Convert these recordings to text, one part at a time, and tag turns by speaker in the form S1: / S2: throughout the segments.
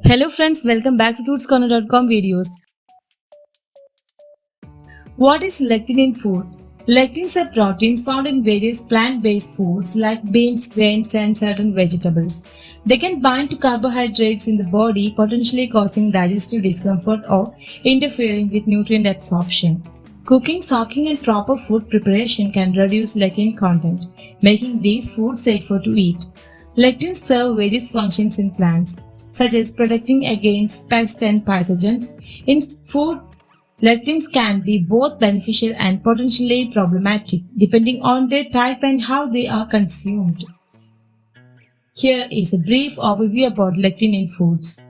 S1: Hello friends, welcome back to rootscorner.com videos. What is lectin in food? Lectins are proteins found in various plant-based foods like beans, grains, and certain vegetables. They can bind to carbohydrates in the body, potentially causing digestive discomfort or interfering with nutrient absorption. Cooking, soaking, and proper food preparation can reduce lectin content, making these foods safer to eat. Lectins serve various functions in plants, such as protecting against pests and pathogens. In food, lectins can be both beneficial and potentially problematic, depending on their type and how they are consumed. Here is a brief overview about lectin in foods.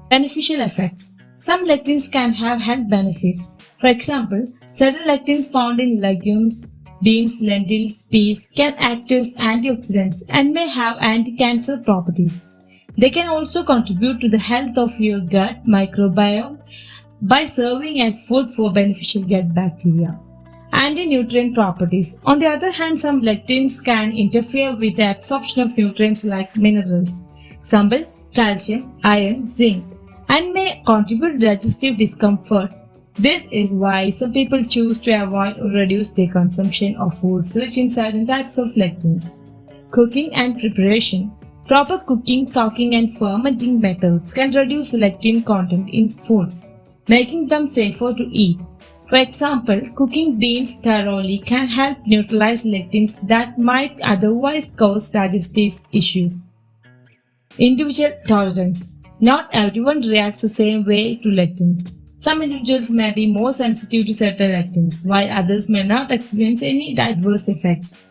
S1: Beneficial effects. Some lectins can have health benefits. For example, certain lectins found in legumes, beans, lentils, peas can act as antioxidants and may have anti-cancer properties. They can also contribute to the health of your gut microbiome by serving as food for beneficial gut bacteria. Anti-nutrient properties. On the other hand, some lectins can interfere with the absorption of nutrients like minerals, example, calcium, iron, zinc, and may contribute to digestive discomfort. This is why some people choose to avoid or reduce their consumption of foods rich in certain types of lectins. Cooking and preparation. Proper cooking, soaking, and fermenting methods can reduce lectin content in foods, making them safer to eat. For example, cooking beans thoroughly can help neutralize lectins that might otherwise cause digestive issues. Individual tolerance. Not everyone reacts the same way to lectins. Some individuals may be more sensitive to certain lectins, while others may not experience any adverse effects.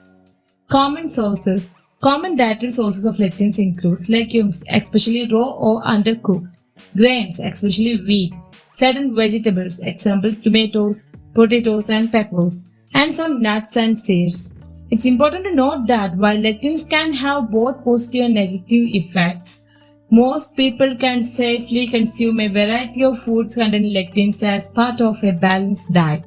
S1: Common sources. Common dietary sources of lectins include legumes, especially raw or undercooked, grains, especially wheat, certain vegetables, example tomatoes, potatoes, and peppers, and some nuts and seeds. It's important to note that while lectins can have both positive and negative effects, most people can safely consume a variety of foods containing lectins as part of a balanced diet.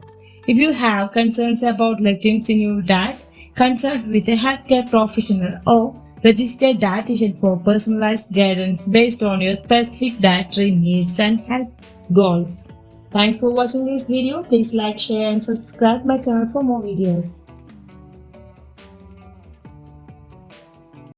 S1: If you have concerns about lectins in your diet, consult with a healthcare professional or registered dietitian for personalized guidance based on your specific dietary needs and health goals. Thanks for watching this video. Please like, share, and subscribe my channel for more videos.